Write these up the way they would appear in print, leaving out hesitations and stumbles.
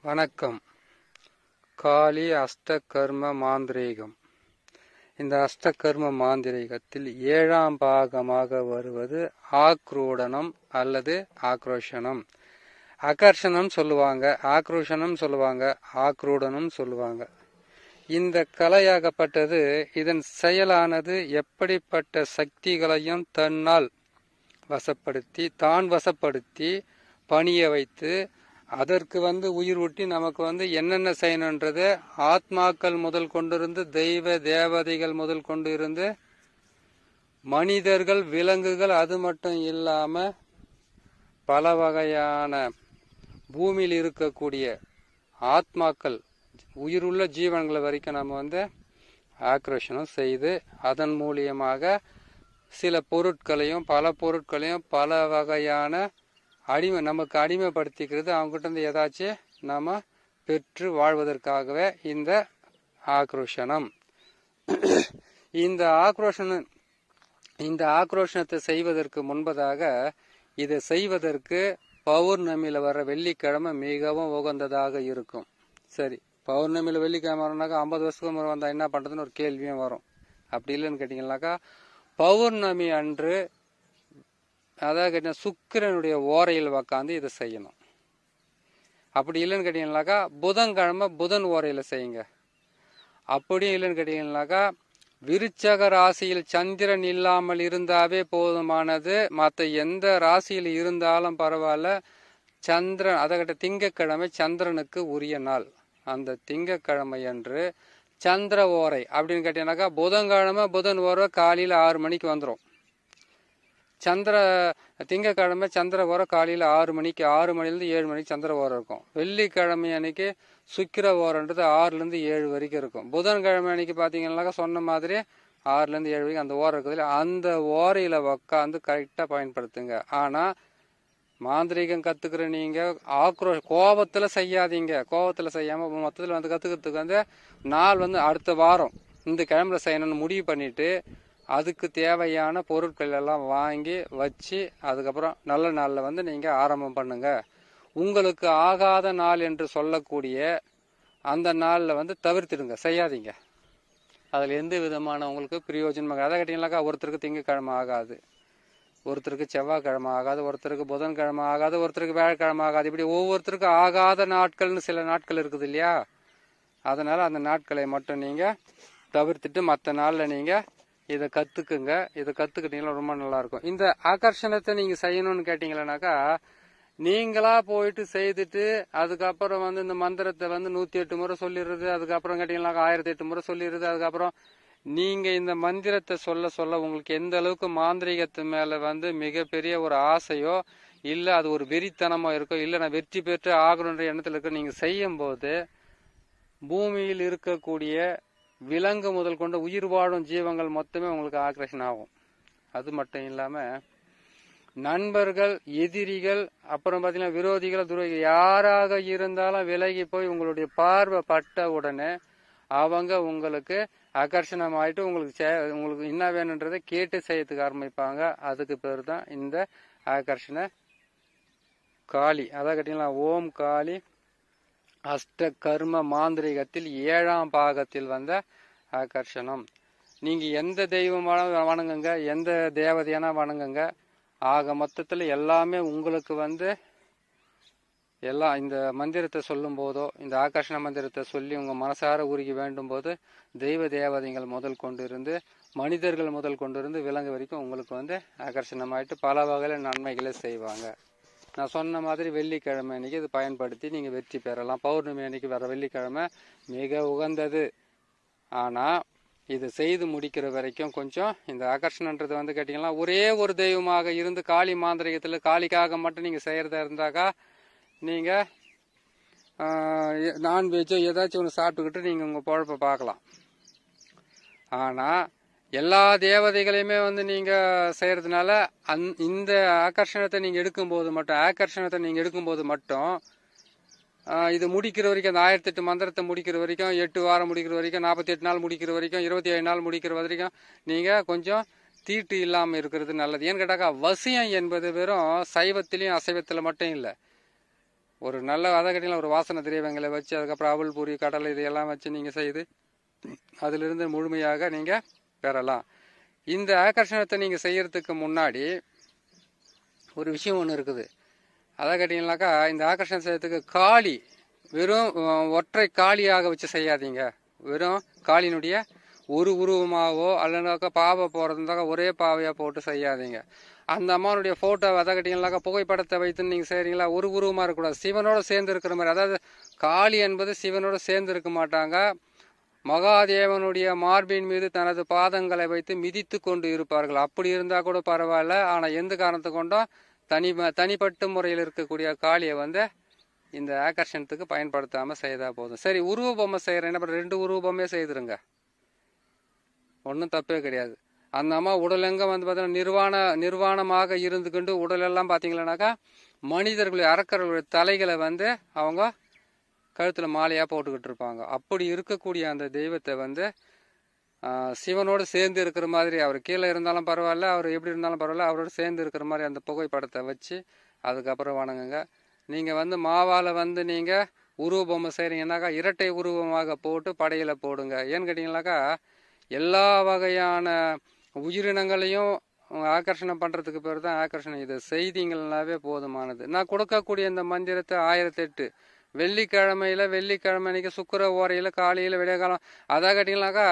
வணக்கம். காளி அஷ்டகர்ம மாந்திரீகம். இந்த அஷ்டகர்ம மாந்திரீகத்தில் 7ஆம் பாகமாக வருவது ஆக்ரூடனம் அல்லது ஆக்ரோஷனம். அகர்ஷணம் சொல்லுவாங்க, ஆக்ரோஷனம் சொல்லுவாங்க, ஆக்ரூடனம் சொல்லுவாங்க. இந்த கலையாகப்பட்டது இதன் செயலானது எப்படிப்பட்ட சக்திகளையும் தன்னால் வசப்படுத்தி பணிய வைத்து அதற்கு உயிர் ஊட்டி நமக்கு என்னென்ன செய்யணுன்றது ஆத்மாக்கள் முதல் கொண்டிருந்து தெய்வ தேவதைகள் முதல் கொண்டு இருந்து மனிதர்கள் விலங்குகள் அது மட்டும் இல்லாம பல வகையான பூமியில் இருக்கக்கூடிய ஆத்மாக்கள் உயிருள்ள ஜீவன்களை வரைக்கும் நம்ம ஆக்ரோஷனம் செய்து அதன் மூலியமாக சில பொருட்களையும் பல வகையான நமக்கு அடிமைப்படுத்திக்கிறது. அவங்ககிட்ட ஏதாச்சும் நாம பெற்று வாழ்வதற்காகவே இந்த ஆக்ரோஷனம். இந்த ஆக்ரோஷனத்தை செய்வதற்கு முன்பதாக இதை செய்வதற்கு பௌர்ணமியில வர வெள்ளிக்கிழமை மிகவும் உகந்ததாக இருக்கும். சரி, பௌர்ணமியில வெள்ளிக்கிழமை வரனாக்கா 50 வருஷத்துக்கு முறை வந்தா என்ன பண்றதுன்னு ஒரு கேள்வியும் வரும். அப்படி இல்லைன்னு கேட்டீங்கன்னாக்கா பௌர்ணமி அன்று அதாவது கேட்டீங்கன்னா சுக்கிரனுடைய ஓரையில் உக்காந்து இதை செய்யணும். அப்படி இல்லைன்னு கேட்டீங்கன்னாக்கா புதன்கிழமை புதன் ஓரையில செய்யுங்க. அப்படியும் இல்லைன்னு கேட்டீங்கன்னாக்கா விருச்சக ராசியில் சந்திரன் இல்லாமல் இருந்தாவே போதுமானது. மற்ற எந்த ராசியில் இருந்தாலும் பரவாயில்ல. சந்திரன் அதை திங்கக்கிழமை சந்திரனுக்கு உரிய நாள். அந்த திங்கக்கிழமை அன்று சந்திர ஓரை அப்படின்னு கேட்டீங்கன்னாக்கா புதன்கிழமை புதன் ஓரை காலையில 6 மணிக்கு வந்துடும். திங்கக்கிழமை சந்திர ஓரம் காலையில் 6 மணிக்கு 6 மணிலேருந்து 7 மணிக்கு சந்திர ஓரம் இருக்கும். வெள்ளிக்கிழமை அன்னைக்கு சுக்கிர ஓரன்றது 6லேருந்து 7 வரைக்கும் இருக்கும். புதன்கிழமை அன்னைக்கு பார்த்தீங்கன்னாக்கா சொன்ன மாதிரி 6லேருந்து 7 வரைக்கும் அந்த ஓரம் இருக்குது. அந்த ஓரையில் உக்காந்து கரெக்டாக பயன்படுத்துங்க. ஆனால் மாந்திரீகம் கற்றுக்கிற நீங்கள் கோபத்தில் செய்யாதீங்க. கோபத்தில் செய்யாமல் மொத்தத்தில் கற்றுக்கிறதுக்கு நாள் அடுத்த வாரம் இந்த கிழமையில் செய்யணும்னு முடிவு பண்ணிட்டு அதுக்கு தேவையான பொருட்கள் எல்லாம் வாங்கி வச்சு அதுக்கப்புறம் நல்ல நாளில் நீங்கள் ஆரம்பம் பண்ணுங்க. உங்களுக்கு ஆகாத நாள் என்று சொல்லக்கூடிய அந்த நாளில் தவிர்த்திடுங்க, செய்யாதீங்க. அதில் எந்த விதமான உங்களுக்கு பிரயோஜனமாக அதை கேட்டீங்கன்னாக்கா ஒருத்தருக்கு திங்கக்கிழமை ஆகாது, ஒருத்தருக்கு செவ்வாய்க்கிழமை ஆகாது, ஒருத்தருக்கு புதன்கிழமை ஆகாது, ஒருத்தருக்கு வியாழக்கிழமை ஆகாது. இப்படி ஒவ்வொருத்தருக்கு ஆகாத நாட்கள்னு சில நாட்கள் இருக்குது இல்லையா? அதனால அந்த நாட்களை மட்டும் நீங்கள் தவிர்த்துட்டு மற்ற நாளில் நீங்கள் இதை கற்றுக்குங்க. இதை கற்றுக்கிட்டீங்கன்னா ரொம்ப நல்லாயிருக்கும். இந்த ஆகர்ஷணத்தை நீங்கள் செய்யணும்னு கேட்டிங்கன்னாக்கா நீங்களா போயிட்டு செய்துட்டு அதுக்கப்புறம் இந்த மந்திரத்தை 108 முறை சொல்லிடுறது, அதுக்கப்புறம் கேட்டிங்கன்னாக்கா 1008 முறை சொல்லிடுறது. அதுக்கப்புறம் நீங்கள் இந்த மந்திரத்தை சொல்ல உங்களுக்கு எந்த அளவுக்கு மாந்திரிகத்து மேலே மிகப்பெரிய ஒரு ஆசையோ இல்லை அது ஒரு வெறித்தனமோ இருக்கோ, இல்லை நான் வெற்றி பெற்று ஆகணுன்ற எண்ணத்தில் இருக்க நீங்கள் செய்யும்போது பூமியில் இருக்கக்கூடிய விலங்கு முதல் கொண்ட உயிர் வாழும் ஜீவங்கள் மொத்தமே உங்களுக்கு ஆக்ரேஷன் ஆகும். அது மட்டும் இல்லாமல் நண்பர்கள், எதிரிகள், அப்புறம் பார்த்தீங்கன்னா விரோதிகள், துரோகிகள் யாராக இருந்தாலும் விலகி போய் உங்களுடைய பார்வை பட்ட உடனே அவங்க உங்களுக்கு ஆகர்ஷணம் ஆயிட்டு உங்களுக்கு என்ன வேணுன்றதை கேட்டு செய்யறதுக்கு ஆரம்பிப்பாங்க. அதுக்கு பேர் தான் இந்த ஆகர்ஷண காளி. அதான் கேட்டீங்களா, ஓம் காளி அஷ்டகர்ம மாந்திரிகத்தில் 7ஆம் பாகத்தில் வந்த ஆகர்ஷணம். நீங்க எந்த தெய்வம் வணங்குங்க, எந்த தேவதையான வணங்குங்க. ஆக மொத்தத்தில் எல்லாமே உங்களுக்கு எல்லாம் இந்த மந்திரத்தை சொல்லும் போதோ இந்த ஆகர்ஷண மந்திரத்தை சொல்லி உங்க மனசார உருகி வேண்டும் போது தெய்வ தேவதைகள் முதல் கொண்டு இருந்து மனிதர்கள் முதல் கொண்டு இருந்து விலங்கு வரைக்கும் உங்களுக்கு ஆகர்ஷணமாயிட்டு பல வகையில நன்மைகளை செய்வாங்க. நான் சொன்ன மாதிரி வெள்ளிக்கிழமை அன்னைக்கு இது பயன்படுத்தி நீங்கள் வெற்றி பெறலாம். பௌர்ணமி அன்னைக்கு வர வெள்ளிக்கிழமை மிக உகந்தது. ஆனால் இது செய்து முடிக்கிற வரைக்கும் கொஞ்சம் இந்த ஆகர்ஷணன்றது கேட்டிங்கன்னா ஒரே ஒரு தெய்வமாக இருந்து காளி மாந்திரிகத்தில் காளிக்காக மட்டும் நீங்கள் செய்கிறதா இருந்தாக்கா நீங்கள் நான்வெஜ்ஜோ ஏதாச்சும் ஒன்று சாப்பிட்டுக்கிட்டு நீங்கள் உங்கள் பொழப்பை பார்க்கலாம். ஆனால் எல்லா தேவதைகளையுமே நீங்கள் செய்கிறதுனால இந்த ஆகர்ஷணத்தை நீங்கள் எடுக்கும்போது மட்டும் இது முடிக்கிற வரைக்கும் அந்த 1008 மந்திரத்தை முடிக்கிற வரைக்கும் 8 வாரம் முடிக்கிற வரைக்கும் 48 நாள் முடிக்கிற வரைக்கும் 27 நாள் முடிக்கிற வரைக்கும் நீங்கள் கொஞ்சம் தீட்டு இல்லாமல் இருக்கிறது நல்லது. ஏன்னு கேட்டாக்கா வசியம் என்பது வெறும் சைவத்திலையும் அசைவத்தில் மட்டும் இல்லை, ஒரு நல்ல அதை கேட்டீங்கன்னா ஒரு வாசனை திரவியங்களை வச்சு அதுக்கப்புறம் அவல் பூரி கடலை இதையெல்லாம் வச்சு நீங்கள் செய்து அதிலிருந்து முழுமையாக நீங்கள் பெறலாம். இந்த ஆகர்ஷணத்தை நீங்கள் செய்யறதுக்கு முன்னாடி ஒரு விஷயம் ஒன்று இருக்குது. அதை கேட்டீங்கன்னாக்கா இந்த ஆகர்ஷணம் செய்யறதுக்கு காளி வெறும் ஒற்றை காளியாக வச்சு செய்யாதீங்க. வெறும் காளியினுடைய ஒரு உருவமாகவோ அல்லனாக்கா பாவை போகிறதுனாக்கா ஒரே பாவையாக போட்டு செய்யாதீங்க. அந்த அம்மானுடைய ஃபோட்டோ அதை கேட்டீங்கன்னாக்கா புகைப்படத்தை வைத்து நீங்கள் செய்கிறீங்களா, ஒரு உருவமாக இருக்கக்கூடாது, சிவனோட சேர்ந்து இருக்கிற மாதிரி. அதாவது காளி என்பது சிவனோட சேர்ந்து இருக்க மாட்டாங்க, மகாதேவனுடைய மார்பின் மீது தனது பாதங்களை வைத்து மிதித்து கொண்டு இருப்பார்கள். அப்படி இருந்தால் கூட பரவாயில்ல. ஆனால் எந்த காரணத்தை கொண்டும் தனிப்பட்ட முறையில் இருக்கக்கூடிய காளியை வந்து இந்த ஆகர்ஷணத்துக்கு பயன்படுத்தாமல் செய்தால் போதும். சரி, உருவ பொம்மை செய்கிறேன், என்ன பண்ணுற, 2 உருவ பொம்மையே செய்துருங்க, ஒன்றும் தப்பே கிடையாது. அந்த அம்மா உடலெங்க வந்து பார்த்தீங்கன்னா நிர்வாணமாக இருந்துக்கிண்டு உடலெல்லாம் பார்த்தீங்கன்னாக்கா மனிதர்களுடைய அரக்கர்களுடைய தலைகளை வந்து அவங்க கழுத்தில் மாலையாக போட்டுக்கிட்டு இருப்பாங்க. அப்படி இருக்கக்கூடிய அந்த தெய்வத்தை வந்து சிவனோடு சேர்ந்து இருக்கிற மாதிரி, அவர் கீழே இருந்தாலும் பரவாயில்ல, அவர் எப்படி இருந்தாலும் பரவாயில்ல, அவரோடு சேர்ந்து இருக்கிற மாதிரி அந்த புகைப்படத்தை வச்சு அதுக்கப்புறம் வணங்குங்க. நீங்கள் வந்து மாவால் வந்து நீங்கள் உருவ பொம்மை செய்கிறீங்கன்னாக்கா இரட்டை உருவமாக போட்டு படையில் போடுங்க. ஏன்னு கேட்டிங்கனாக்கா எல்லா வகையான உயிரினங்களையும் ஆகர்ஷணம் பண்ணுறதுக்கு பேர் தான் ஆகர்ஷணம். இதை செய்திங்கள்னாவே போதுமானது. நான் கொடுக்கக்கூடிய இந்த மந்திரத்தை 1008 வெள்ளிக்கிழமை அன்னைக்கு சுக்கிர ஓரையில் காலையில் விடிய காலம் அதாக கேட்டிங்கனாக்கா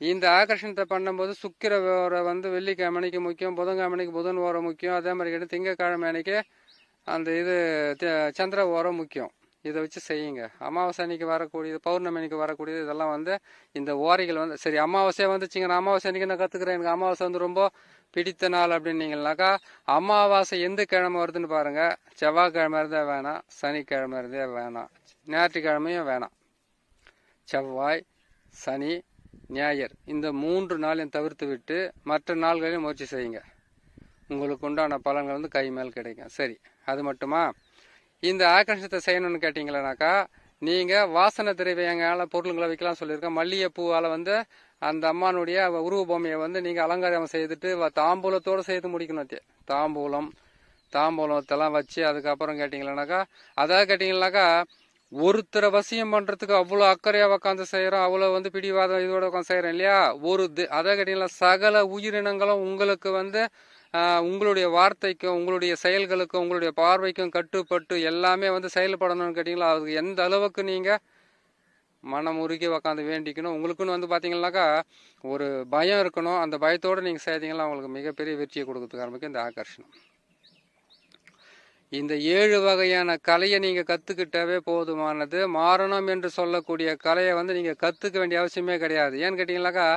இந்த ஆகர்ஷணத்தை பண்ணும்போது சுக்கிர ஓரை வந்து வெள்ளிக்கிழமை அன்னைக்கு முக்கியம், புதன்கிழமை அன்னைக்கு புதன் ஓரை முக்கியம், அதே மாதிரி கேட்டு திங்கக்கிழமை அன்னைக்கு அந்த இது சந்திர ஓரை முக்கியம். இதை வச்சு செய்யுங்க. அமாவாசை அன்னைக்கு வரக்கூடியது, பௌர்ணமி அன்னைக்கு வரக்கூடியது, இதெல்லாம் வந்து இந்த ஓரைகள் வந்து சரி அமாவாசையாக வந்துச்சுங்க, நான் அமாவாசை அன்னைக்கு நான் கற்றுக்கிறேன், எனக்கு அமாவாசை வந்து ரொம்ப பிடித்த நாள் அப்படின்னீங்கன்னாக்கா அமாவாசை எந்த கிழமை வருதுன்னு பாருங்க. செவ்வாய்க்கிழமை இருந்தால் வேணாம், சனிக்கிழமை இருந்தே வேணாம், ஞாயிற்றுக்கிழமையும் வேணாம். செவ்வாய், சனி, ஞாயிறு இந்த 3 நாளையும் தவிர்த்து விட்டு மற்ற நாள்களையும் முயற்சி செய்யுங்க. உங்களுக்கு உண்டான பலன்கள் வந்து கை மேல் கிடைக்கும். சரி, அது மட்டுமா? இந்த ஆகர்ஷணத்தை செய்யணும்னு கேட்டிங்களானாக்கா நீங்கள் வாசனை திரவியங்கால பொருளுங்களை வைக்கலாம் சொல்லியிருக்கேன். மல்லிகைப்பூவால் வந்து அந்த அம்மானுடைய உருவ பொம்மையை வந்து நீங்கள் அலங்காரம் செய்துட்டு தாம்பூலத்தோடு செய்து முடிக்கணும். தாம்பூலத்தெல்லாம் வச்சு அதுக்கப்புறம் கேட்டிங்களானாக்கா அதாவது கேட்டிங்கனாக்கா ஒருத்தரை வசியம் பண்ணுறதுக்கு அவ்வளோ அக்கறையாக உட்காந்து செய்கிறோம், அவ்வளோ வந்து பிடிவாதம் இதோட உட்காந்து செய்கிறோம் இல்லையா. அதை கேட்டிங்கன்னா சகல உயிரினங்களும் உங்களுக்கு வந்து உங்களுடைய வார்த்தைக்கும் உங்களுடைய செயல்களுக்கும் உங்களுடைய பார்வைக்கும் கட்டுப்பட்டு எல்லாமே வந்து செயல்படணும்னு கேட்டிங்களா. அதுக்கு எந்த அளவுக்கு நீங்கள் மனம் உருகி உக்காந்து வேண்டிக்கணும். உங்களுக்குன்னு வந்து பார்த்தீங்கன்னாக்கா ஒரு பயம் இருக்கணும். அந்த பயத்தோடு நீங்கள் செய்தீங்கன்னா உங்களுக்கு மிகப்பெரிய வெற்றியை கொடுக்கறதுக்கு ஆரம்பிக்கும் இந்த ஆகர்ஷணம். இந்த 7 வகையான கலையை நீங்கள் கற்றுக்கிட்டாவே போதுமானது. மாறணும் என்று சொல்லக்கூடிய கலையை வந்து நீங்கள் கற்றுக்க வேண்டிய அவசியமே கிடையாது. ஏன்னு கேட்டிங்கனாக்கா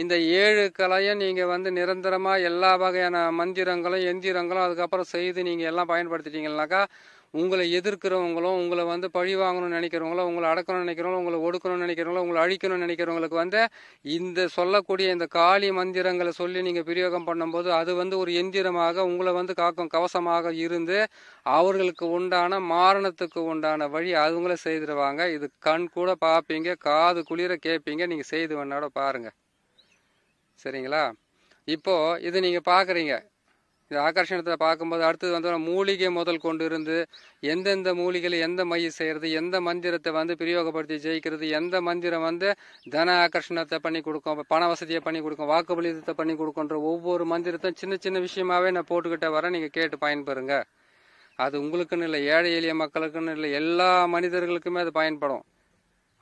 இந்த 7 கலையும் நீங்கள் வந்து நிரந்தரமாக எல்லா வகையான மந்திரங்களும் எந்திரங்களும் அதுக்கப்புறம் செய்து நீங்கள் எல்லாம் பயன்படுத்திட்டீங்கன்னாக்கா உங்களை எதிர்க்கிறவங்களும் உங்களை வந்து பழி வாங்கணும்னு நினைக்கிறவங்களும் உங்களை அடக்கணும்னு நினைக்கிறவங்களும் உங்களை ஒடுக்கணும்னு நினைக்கிறவங்களும் உங்களை அழிக்கணும்னு நினைக்கிறவங்களுக்கு வந்து இந்த சொல்லக்கூடிய இந்த காளி மந்திரங்களை சொல்லி நீங்கள் பிரயோகம் பண்ணும்போது அது வந்து ஒரு எந்திரமாக உங்களை வந்து காக்கும் கவசமாக இருந்து அவர்களுக்கு உண்டான மாரணத்துக்கு உண்டான வழி அவங்களே செய்திருவாங்க. இது கண் கூட பார்ப்பீங்க, காது குளிர கேட்பீங்க. நீங்கள் செய்து வேணாட பாருங்க. சரிங்களா? இப்போ இது நீங்கள் பார்க்குறீங்க. இந்த ஆகர்ஷணத்தை பார்க்கும்போது அடுத்தது வந்து மூலிகை முதல் கொண்டு இருந்து எந்தெந்த மூலிகையில் எந்த மை செய்கிறது, எந்த மந்திரத்தை வந்து பிரயோகப்படுத்தி ஜெயிக்கிறது, எந்த மந்திரம் வந்து தன ஆகர்ஷணத்தை பண்ணி கொடுக்கும், பண வசதியை பண்ணி கொடுக்கும், வாக்குபலிதத்தை பண்ணி கொடுக்குன்ற ஒவ்வொரு மந்திரத்தையும் சின்ன சின்ன விஷயமாவே நான் போட்டுக்கிட்டே வரேன். நீங்கள் கேட்டு பயன்பெறுங்க. அது உங்களுக்குன்னு இல்லை, ஏழை எளிய மக்களுக்குன்னு இல்லை, எல்லா மனிதர்களுக்குமே அது பயன்படும்.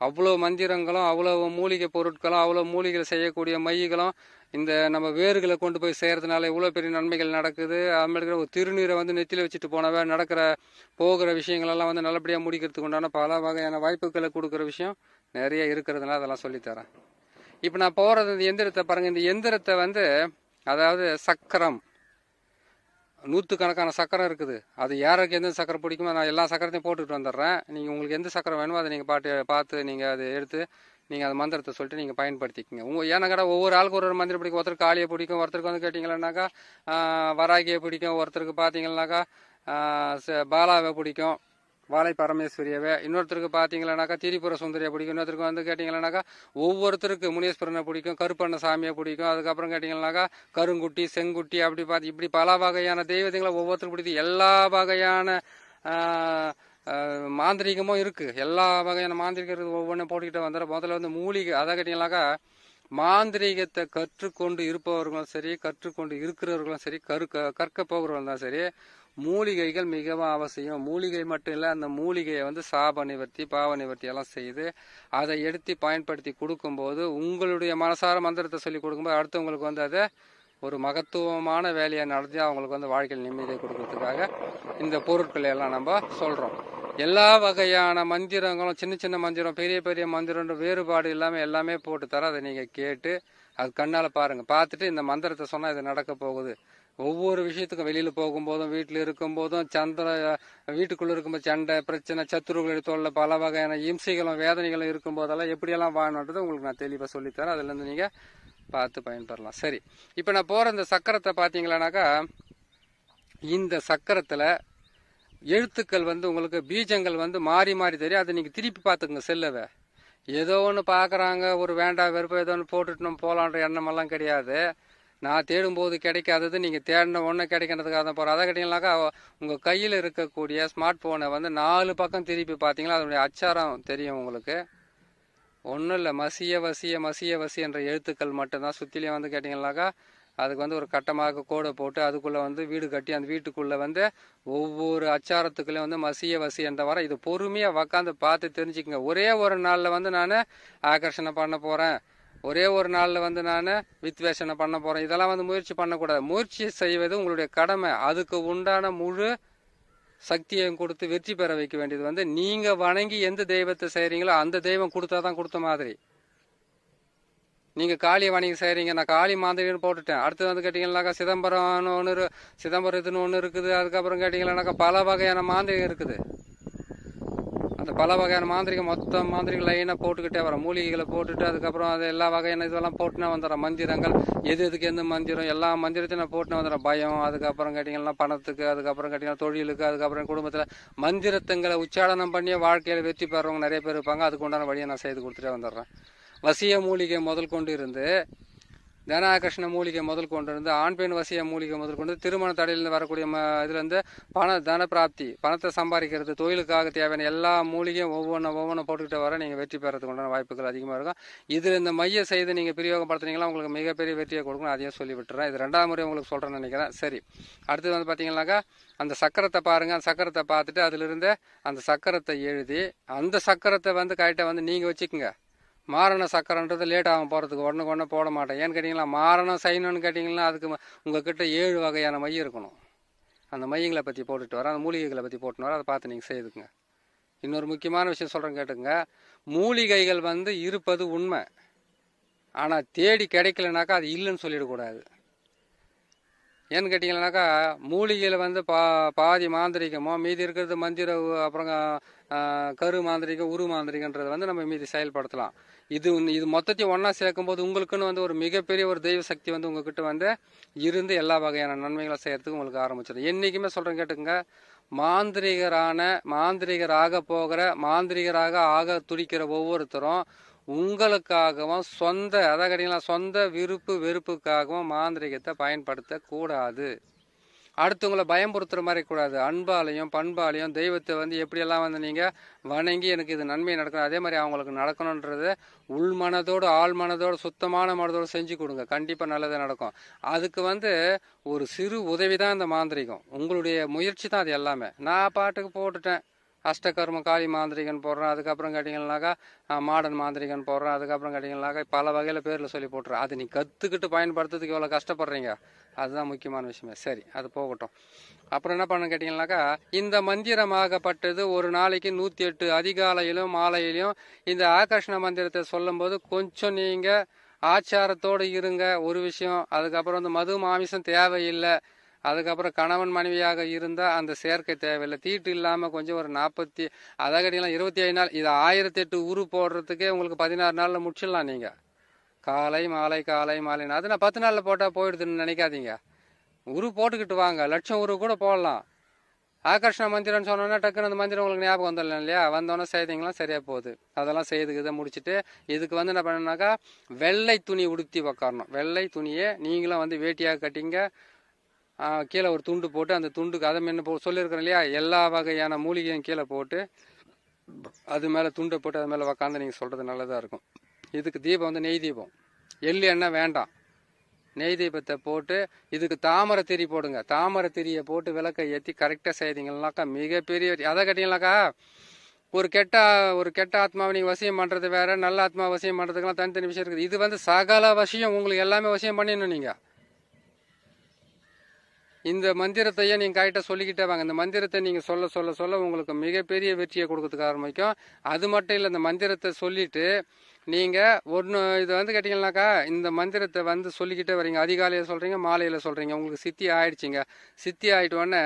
அவ்வளோ மந்திரங்களும் அவ்வளோ மூலிகை பொருட்களும் அவ்வளோ மூலிகைகள் செய்யக்கூடிய மைகளும் இந்த நம்ம வேர்களை கொண்டு போய் செய்கிறதுனால இவ்வளோ பெரிய நன்மைகள் நடக்குது. அதுமாதிரி ஒரு திருநீரை வந்து நெத்தியில் வச்சுட்டு போனவே போகிற விஷயங்களெல்லாம் வந்து நல்லபடியாக முடிக்கிறதுக்கு உண்டான பல வகையான வாய்ப்புகளை கொடுக்குற விஷயம் நிறைய இருக்கிறதுனால அதெல்லாம் சொல்லித்தரேன். இப்போ நான் போகிறது இந்த எந்திரத்தை பாருங்கள். இந்த எந்திரத்தை வந்து அதாவது சக்கரம், நூற்றுக்கணக்கான சக்கரம் இருக்குது. அது யாருக்கு எந்த சக்கரம் பிடிக்குமோ நான் எல்லா சக்கரத்தையும் போட்டுக்கிட்டு வந்துடுறேன். நீங்கள் உங்களுக்கு எந்த சக்கரம் வேணுமோ அதை நீங்கள் பார்த்து நீங்கள் அதை எடுத்து நீங்கள் அந்த மந்திரத்தை சொல்லிட்டு நீங்கள் பயன்படுத்திக்கங்க. ஏன்னா ஒவ்வொரு ஆளுக்கு ஒரு மந்திரம் பிடிக்கும். ஒருத்தருக்கு காளியை பிடிக்கும், ஒருத்தருக்கு வந்து கேட்டிங்கன்னாக்கா வராகியை பிடிக்கும், ஒருத்தருக்கு பார்த்தீங்கன்னாக்கா பாலாவை பிடிக்கும், வாழை பரமேஸ்வரியவே, இன்னொருத்தருக்கு பார்த்தீங்கன்னாக்கா திரிபுர சுந்தரியை பிடிக்கும், இன்னொருத்தருக்கு வந்து கேட்டிங்கன்னாக்கா ஒவ்வொருத்தருக்கு முனீஸ்வரனை பிடிக்கும், கருப்பண்ண சாமியை பிடிக்கும், அதுக்கப்புறம் கேட்டிங்கன்னாக்கா கருங்குட்டி செங்குட்டி அப்படி இப்படி பல வகையான தெய்வங்களை ஒவ்வொருத்தருக்கு பிடிக்கும். எல்லா வகையான மாந்திரிகமும் இருக்குது. எல்லா வகையான மாந்திரிகம் இருக்குது. ஒவ்வொன்றும் போட்டுக்கிட்டு வந்துடுற முதல்ல வந்து மூலிகை. அதை கேட்டிங்கனாக்கா மாந்திரீகத்தை கற்றுக்கொண்டு இருப்பவர்களும் சரி, கற்றுக்கொண்டு இருக்கிறவர்களும் சரி, கற்க போகிறவர்களும் தான் சரி, மூலிகைகள் மிகவும் அவசியம். மூலிகை மட்டும் இல்லை, அந்த மூலிகையை வந்து சாப நிவர்த்தி, பாவ நிவர்த்தி எல்லாம் செய்து அதை எடுத்து பயன்படுத்தி கொடுக்கும்போது, உங்களுடைய மனசார மந்திரத்தை சொல்லி கொடுக்கும்போது அடுத்தவங்களுக்கு வந்து அதை ஒரு மகத்துவமான வேலையை நடத்தி அவங்களுக்கு வந்து வாழ்க்கையில் நிம்மதியை கொடுக்கறதுக்காக இந்த பொருட்களை எல்லாம் நம்ம சொல்கிறோம். எல்லா வகையான மந்திரங்களும், சின்ன சின்ன மந்திரம், பெரிய பெரிய மந்திரன்ற வேறுபாடு இல்லாமல் எல்லாமே போட்டு தர. அதை நீங்கள் கேட்டு அது கண்ணால் பாருங்கள். பார்த்துட்டு இந்த மந்திரத்தை சொன்னால் இது நடக்க போகுது. ஒவ்வொரு விஷயத்துக்கும் வெளியில் போகும்போதும், வீட்டில் இருக்கும்போதும், வீட்டுக்குள்ளே இருக்கும்போது சண்டை பிரச்சனை, சத்துருக்களுடைய தொல்லை, பல வகையான இம்சைகளும் வேதனைகளும் இருக்கும்போதெல்லாம் எப்படியெல்லாம் வாழணுன்றது உங்களுக்கு நான் தெளிவாக சொல்லித்தரேன். அதுலேருந்து நீங்கள் பார்த்து பயன்பெறலாம். சரி, இப்போ நான் போகிற இந்த சக்கரத்தை பார்த்தீங்களானாக்கா, இந்த சக்கரத்தில் எழுத்துக்கள் வந்து உங்களுக்கு பீஜங்கள் வந்து மாறி மாறி தெரியும். அதை நீங்கள் திருப்பி பார்த்துக்குங்க. செல்லவை ஏதோ ஒன்று பார்க்குறாங்க, ஒரு வேண்டாம் வெறுப்போ ஏதோ ஒன்று போட்டுட்டு நம்ம போகலான்ற எண்ணமெல்லாம் கிடையாது. நான் தேடும்போது கிடைக்காதது நீங்கள் தேடின ஒன்று கிடைக்கிறதுக்காக தான் போகிறோம். அதை கேட்டிங்கனாக்கா உங்கள் கையில் இருக்கக்கூடிய ஸ்மார்ட் ஃபோனை வந்து 4 பக்கம் திருப்பி பார்த்தீங்களா அதனுடைய அச்சாரம் தெரியும் உங்களுக்கு. ஒன்றும் இல்லை, மசிய வசிய மசிய வசி என்ற எழுத்துக்கள் மட்டும்தான். சுற்றிலையும் வந்து கேட்டிங்கனாக்கா அதுக்கு வந்து ஒரு கட்டமாக கோடை போட்டு அதுக்குள்ளே வந்து வீடு கட்டி அந்த வீட்டுக்குள்ளே வந்து ஒவ்வொரு அச்சாரத்துக்குள்ளே வந்து மசிய வசி என்ற வர இது பொறுமையாக உக்காந்து பார்த்து தெரிஞ்சுக்கங்க. ஒரே ஒரு நாளில் வந்து நான் ஆகர்ஷணை பண்ண போகிறேன், ஒரே ஒரு நாளில் வந்து நான் வித்வேஷனை பண்ண போகிறேன், இதெல்லாம் வந்து முயற்சி பண்ணக்கூடாது. முயற்சி செய்வது உங்களுடைய கடமை. அதுக்கு உண்டான முழு சக்தியையும் கொடுத்து வெற்றி பெற வைக்க வேண்டியது வந்து நீங்கள் வணங்கி எந்த தெய்வத்தை செய்கிறீங்களோ அந்த தெய்வம் கொடுத்தா தான் கொடுத்த மாதிரி. நீங்கள் காளி வணிகம் செய்கிறீங்க, நான் காளி மாந்திரிகன்னு போட்டுட்டேன். அடுத்து வந்து கேட்டிங்கன்னாக்கா சிதம்பரம்னு ஒன்று, சிதம்பரம் இதுன்னு ஒன்று இருக்குது. அதுக்கப்புறம் கேட்டிங்கன்னாக்கா பல வகையான மாந்திரிகம் இருக்குது. அந்த பல வகையான மாந்திரிகம் மொத்த மாந்திரிகம் லைனாக போட்டுக்கிட்டே வரோம். மூலிகைகளை போட்டுட்டு அதுக்கப்புறம் அது எல்லா வகையான இதெல்லாம் போட்டுனா வந்துடுறேன். மந்திரங்கள் எதுக்கு எந்த மந்திரம், எல்லா மந்திரத்தையும் நான் போட்டுனா வந்துடுறேன். பயம், அதுக்கப்புறம் கேட்டிங்கன்னா பணத்துக்கு, அதுக்கப்புறம் கேட்டிங்கன்னா தொழிலுக்கு, அதுக்கப்புறம் குடும்பத்தில் மந்திரத்துங்களை உச்சாரணம் பண்ணியே வாழ்க்கையில் வெற்றி பெறவங்க நிறைய பேர் இருப்பாங்க. அதுக்கு உண்டான வழியை நான் செய்து கொடுத்துட்டே வந்துடுறேன். வசிய மூலிகை முதல் கொண்டு இருந்து, தனாகர்ஷ்ண மூலிகை முதல் கொண்டு இருந்து, ஆண் பெண் வசிய மூலிகை முதல் கொண்டு, திருமண தடையிலிருந்து வரக்கூடிய இதுலேருந்து தன பிராப்தி, பணத்தை சம்பாதிக்கிறது, தொழிலுக்காக தேவையான எல்லா மூலிகையும் ஒவ்வொன்றும் போட்டுக்கிட்டு வர நீங்கள் வெற்றி பெறதுக்கு உண்டான வாய்ப்புகள் அதிகமாக இருக்கும். இதில் இந்த மைய செய்து நீங்கள் பிரயோகப்படுத்துனீங்களா உங்களுக்கு மிகப்பெரிய வெற்றியை கொடுக்கணும். அதையும் சொல்லி விட்டுறேன். இது 2வது முறை உங்களுக்கு சொல்கிறேன்னு நினைக்கிறேன். சரி, அடுத்தது வந்து பார்த்தீங்கன்னாக்கா அந்த சக்கரத்தை பாருங்கள். அந்த சக்கரத்தை பார்த்துட்டு அதிலிருந்து அந்த சக்கரத்தை எழுதி அந்த சக்கரத்தை வந்து கரெக்டாக வந்து நீங்கள் வச்சுக்கோங்க. மாரண சக்கரன்றது லேட் ஆகும் போகிறதுக்கு, ஒன்று போட மாட்டேன். ஏன்னு கேட்டிங்களா, மாரணம் செய்யணும்னு கேட்டிங்கன்னா அதுக்கு உங்கள்கிட்ட 7 வகையான மை இருக்கணும். அந்த மையங்களை பற்றி போட்டுட்டு வரேன், அந்த மூலிகைகளை பற்றி போட்டுன்னு வரேன். அதை பார்த்து நீங்கள் செய்துக்குங்க. இன்னொரு முக்கியமான விஷயம் சொல்கிறேன் கேட்டுங்க. மூலிகைகள் வந்து இருப்பது உண்மை, ஆனால் தேடி கிடைக்கலனாக்கா அது இல்லைன்னு சொல்லிடக்கூடாது. ஏன்னு கேட்டிங்கன்னாக்கா மூலிகையில் வந்து பாதி மாந்திரிகமோ மீதி இருக்கிறது மந்திர, அப்புறம் கரு மாந்திரிகம், உரு மாந்திரிகன்றதை வந்து நம்ம மீதி செயல்படுத்தலாம். இது மொத்தத்தையும் ஒன்றா சேர்க்கும்போது உங்களுக்குன்னு வந்து ஒரு மிகப்பெரிய ஒரு தெய்வ சக்தி வந்து உங்ககிட்ட வந்து இருந்து எல்லா வகையான நன்மைகளை செய்யறதுக்கு உங்களுக்கு ஆரம்பிச்சிடும். என்றைக்குமே சொல்கிறேன் கேட்டுங்க, மாந்திரிகராக போகிற, மாந்திரிகராக ஆக துடிக்கிற ஒவ்வொருத்தரும் உங்களுக்காகவும் அதாவது கேட்டிங்கன்னா சொந்த விருப்பு வெறுப்புக்காகவும் மாந்திரிகத்தை பயன்படுத்தக்கூடாது. அடுத்தவங்களை பயம்படுத்துகிற மாதிரி கூடாது. அன்பாலையும் பண்பாலையும் தெய்வத்தை வந்து எப்படியெல்லாம் வந்து நீங்கள் வணங்கி எனக்கு இது நன்மை நடக்கணும், அதே மாதிரி அவங்களுக்கு நடக்கணுன்றது உள்மனதோடு ஆழ்மனதோடு சுத்தமான மனதோடு செஞ்சு கொடுங்க. கண்டிப்பாக நல்லது நடக்கும். அதுக்கு வந்து ஒரு சிறு உதவி தான் இந்த மாந்திரிகம். உங்களுடைய முயற்சி தான் அது எல்லாமே. நான் பாட்டுக்கு போட்டுட்டேன், அஷ்டகர்ம காளி மாந்திரிகன் போடுறேன், அதுக்கப்புறம் கேட்டிங்கன்னாக்கா மாடர்ன் மாந்திரிகன் போடுறேன், அதுக்கப்புறம் கேட்டிங்கன்னாக்கா பல வகையில் பேரில் சொல்லி போட்டுறேன். அது நீ கற்றுக்கிட்டு பயன்படுத்துறதுக்கு எவ்வளோ கஷ்டப்படுறீங்க, அதுதான் முக்கியமான விஷயமே. சரி, அது போகட்டும். அப்புறம் என்ன பண்ண கேட்டிங்கன்னாக்கா, இந்த மந்திரமாகப்பட்டது ஒரு நாளைக்கு 108 அதிகாலையிலும் மாலையிலும் இந்த ஆகர்ஷண மந்திரத்தை சொல்லும்போது கொஞ்சம் நீங்கள் ஆச்சாரத்தோடு இருங்க. ஒரு விஷயம், அதுக்கப்புறம் வந்து மது மாமிசம் தேவையில்லை. அதுக்கப்புறம் கணவன் மனைவியாக இருந்தால் அந்த சேர்க்கை தேவையில்லை. தீட்டு இல்லாமல் கொஞ்சம் ஒரு 40 அதை கட்டிலாம் 25 நாள், இதை 1008 உரு போடுறதுக்கே உங்களுக்கு 16 நாளில் முடிச்சிடலாம். நீங்கள் காலை மாலை காலை மாலைன்னு அது நான் 10 நாளில் போட்டால் போயிடுதுன்னு நினைக்காதீங்க. உரு போட்டுக்கிட்டு வாங்க, லட்சம் உரு கூட போடலாம். ஆகர்ஷண மந்திரம்னு சொன்னோன்னா டக்குன்னு அந்த மந்திரம் உங்களுக்கு ஞாபகம் வந்துடலாம் இல்லையா? வந்தோன்னே செய்தீங்களா சரியாக போகுது. அதெல்லாம் செய்துக்கு இதை முடிச்சுட்டு இதுக்கு வந்து என்ன பண்ணணுன்னாக்கா வெள்ளை துணி உடுத்தி உக்காரணும். வெள்ளை துணியை நீங்களும் வந்து வேட்டியாக கட்டிங்க, கீழே ஒரு துண்டு போட்டு அந்த துண்டுக்கு அதை முன்ன சொல்லியிருக்கிறேன் இல்லையா, எல்லா வகையான மூலிகையும் கீழே போட்டு அது மேலே துண்டை போட்டு அது மேலே உக்காந்து நீங்கள் சொல்கிறது நல்லதாக இருக்கும். இதுக்கு தீபம் வந்து நெய் தீபம், எள்ளு எண்ணெய் வேண்டாம். நெய் தீபத்தை போட்டு இதுக்கு தாமரை திரி போடுங்க. தாமரை திரியை போட்டு விளக்கை ஏற்றி கரெக்டாக செய்தீங்கன்னாக்கா மிகப்பெரிய அதை கேட்டீங்கன்னாக்கா ஒரு கெட்ட ஆத்மாவை நீங்கள் வசியம் பண்ணுறது வேற, நல்ல ஆத்மா வசியம் பண்ணுறதுக்கெல்லாம் தனித்தனி விஷயம் இருக்குது. இது வந்து சகல வசியம், உங்களுக்கு எல்லாமே வசியம் பண்ணிடணும். நீங்கள் இந்த மந்திரத்தையே நீங்கள் கரெக்டாக சொல்லிக்கிட்டே வாங்க. இந்த மந்திரத்தை நீங்கள் சொல்ல சொல்ல சொல்ல உங்களுக்கு மிகப்பெரிய வெற்றியை கொடுக்கறதுக்கு ஆரம்பிக்கும். அது மட்டும் இல்லை, இந்த மந்திரத்தை சொல்லிட்டு நீங்கள் ஒன்று இது வந்து கேட்டிங்கன்னாக்கா இந்த மந்திரத்தை வந்து சொல்லிக்கிட்டே வரீங்க. அதிகாலையில் சொல்கிறீங்க, மாலையில் சொல்கிறீங்க, உங்களுக்கு சித்தி ஆயிடுச்சிங்க. சித்தி ஆகிட்டோடனே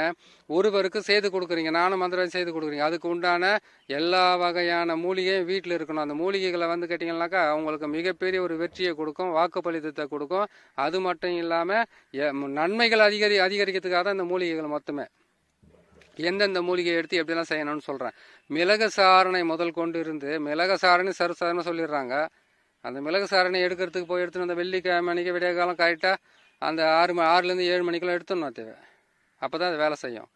ஒருவருக்கு செய்து கொடுக்குறீங்க, நானும் மந்திரம் செய்து கொடுக்குறீங்க. அதுக்கு உண்டான எல்லா வகையான மூலிகையும் வீட்டில் இருக்கணும். அந்த மூலிகைகளை வந்து கேட்டிங்கன்னாக்கா உங்களுக்கு மிகப்பெரிய ஒரு வெற்றியை கொடுக்கும், வாக்குப்பளித்தத்தை கொடுக்கும். அது மட்டும் இல்லாமல் நன்மைகள் அதிகரிக்கிறதுக்காக தான் இந்த மூலிகைகள் மொத்தமே. எந்தெந்த மூலிகையை எடுத்து எப்படிலாம் செய்யணும்னு சொல்கிறேன். மிளகு சாரணை முதல் கொண்டு இருந்து, மிளகு சாரணை சர்வசாதாரணமாக சொல்லிடுறாங்க. அந்த மிளகு சாரணை எடுக்கிறதுக்கு போய் எடுத்துன்னு அந்த வெள்ளிக்கிழமை அன்றைக்கி விடிய காலம் கரெக்டாக அந்த 6 7 மணிக்கெல்லாம் எடுத்துடணும் தேவை. அப்போ தான் அது வேலை செய்யும்.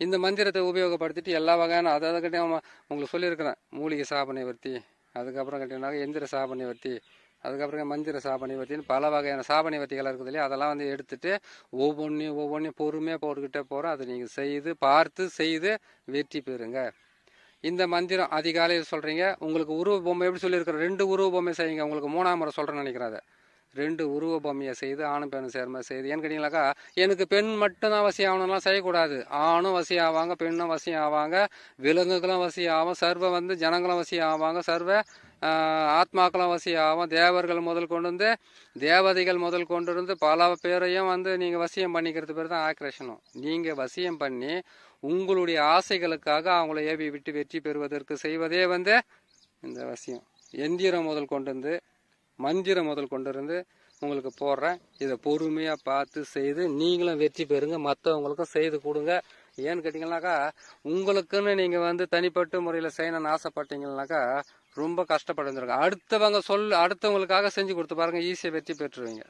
இந்த மந்திரத்தை உபயோகப்படுத்திட்டு எல்லா வகையான அதாவது கட்டியும் உங்களுக்கு சொல்லியிருக்கிறேன். மூலிகை சாபனை வர்த்தி, அதுக்கப்புறம் கட்டினாக்க எந்திர சாபனை வர்த்தி, அதுக்கப்புறம் மந்திர சாபனை வர்த்தின்னு பல வகையான சாபனை வர்த்திகள் இருக்குது இல்லையா, அதெல்லாம் வந்து எடுத்துட்டு ஒவ்வொன்றையும் பொறுமையாக போட்டுக்கிட்டே போகிறோம். அதை நீங்கள் பார்த்து செய்து வெற்றி பெறுங்க. இந்த மந்திரம் அதிகாலையில் சொல்கிறீங்க. உங்களுக்கு உருவ பொம்மை எப்படி சொல்லியிருக்கிற 2 உருவ பொம்மை செய்யுங்க. உங்களுக்கு 3ஆம் முறை சொல்கிறேன்னு நினைக்கிறேன். அதை 2 உருவ பொம்மையை செய்து ஆணும் பெண்ணும் சேர்மை செய்து. ஏன்னு கேட்டிங்களாக்கா எனக்கு பெண் மட்டும்தான் வசியம் ஆகணும்லாம் செய்யக்கூடாது. ஆணும் வசியம் ஆவாங்க, பெண்ணும் வசியம் ஆவாங்க, விலங்குகளும் வசியம் ஆகும், சர்வ வந்து ஜனங்களும் வசியம் ஆவாங்க, சர்வ ஆத்மாக்களும் வசியம் ஆகும், தேவர்கள் முதல் கொண்டு வந்து தேவதைகள் முதல் கொண்டு இருந்து பல பேரையும் வந்து நீங்கள் வசியம் பண்ணிக்கிறது பேர் தான் ஆக்ரேஷனும். நீங்கள் வசியம் பண்ணி உங்களுடைய ஆசைகளுக்காக அவங்கள ஏவி விட்டு வெற்றி பெறுவதற்கு செய்வதே வந்து இந்த வசியம். எந்திரம் முதல் கொண்டு வந்து மந்திரம் முதல் கொண்டு இருந்து உங்களுக்கு போடுறேன். இதை பொறுமையாக பார்த்து செய்து நீங்களும் வெற்றி பெறுங்க, மற்றவங்களுக்கும் செய்து கொடுங்க. ஏன்னு கேட்டிங்கன்னாக்கா உங்களுக்குன்னு நீங்கள் வந்து தனிப்பட்ட முறையில் செய்யணும்னு ஆசைப்பட்டீங்கன்னாக்கா ரொம்ப கஷ்டப்பட்டுருங்க. அடுத்தவங்களுக்காக செஞ்சு கொடுத்து பாருங்கள், ஈஸியாக வெற்றி பெற்றுருவீங்க.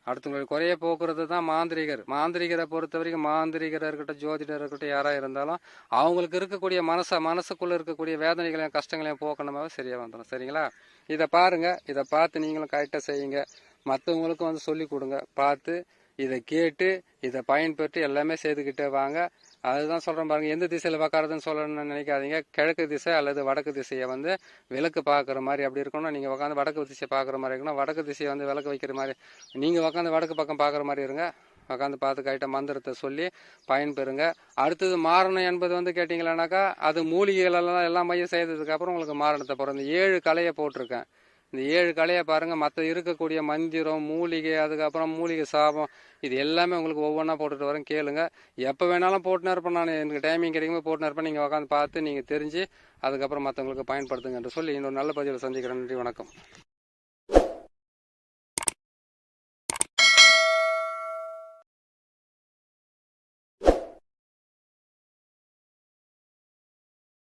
அடுத்தவங்களுக்கு குறைய போக்குறது தான் மாந்திரிகர். மாந்திரிகரை பொறுத்த வரைக்கும் மாந்திரிகராக இருக்கட்டும், ஜோதிடர் இருக்கட்டும், யாராக இருந்தாலும் அவங்களுக்கு இருக்கக்கூடிய மனசுக்குள்ளே இருக்கக்கூடிய வேதனைகளையும் கஷ்டங்களையும் போக்கணுமாவே சரியாக வந்துடும். சரிங்களா? இதை பாருங்கள், இதை பார்த்து நீங்களும் கரெக்டாக செய்யுங்க, மற்றவங்களுக்கும் வந்து சொல்லி கொடுங்க. பார்த்து இதை கேட்டு இதை பயன்பெற்று எல்லாமே செய்துக்கிட்டே வாங்க. அதுதான் சொல்கிறேன் பாருங்கள். எந்த திசையில் பார்க்கறதுன்னு சொல்லணும்னு நினைக்காதீங்க. கிழக்கு திசை அல்லது வடக்கு திசையை வந்து விளக்கு பார்க்குற மாதிரி அப்படி இருக்கணும். நீங்கள் உட்காந்து வடக்கு திசையை பார்க்குற மாதிரி இருக்கணும். வடக்கு திசையை வந்து விளக்கு வைக்கிற மாதிரி நீங்கள் உட்காந்து வடக்கு பக்கம் பார்க்குற மாதிரி இருங்க. உட்காந்து பார்த்து கைட்ட மந்திரத்தை சொல்லி பயன்பெறுங்க. அடுத்தது மாரணம் என்பது வந்து கேட்டிங்களானாக்கா அது மூலிகைகளெல்லாம் எல்லாம் மையம் செய்ததுக்கப்புறம் உங்களுக்கு மாரணத்தை போகிறோம். இந்த 7 கலையை போட்டிருக்கேன். இந்த 7 கலையை பாருங்கள். மற்ற இருக்கக்கூடிய மந்திரம், மூலிகை, அதுக்கப்புறம் மூலிகை சாபம், இது எல்லாமே உங்களுக்கு ஒவ்வொன்றா போட்டுட்டு வரேன். கேளுங்க. எப்போ வேணாலும் போட்டுன்னு இருப்பேன். நான் எனக்கு டைமிங் கிடைக்கும்போது போட்டுன்னு இருப்பேன். நீங்கள் உட்காந்து பார்த்து நீங்கள் தெரிஞ்சு அதுக்கப்புறம் மற்றவங்களுக்கு பயன்படுத்துங்க என்று சொல்லி இன்னொரு நல்ல பதிவில் சந்திக்கிறேன். நன்றி, வணக்கம்.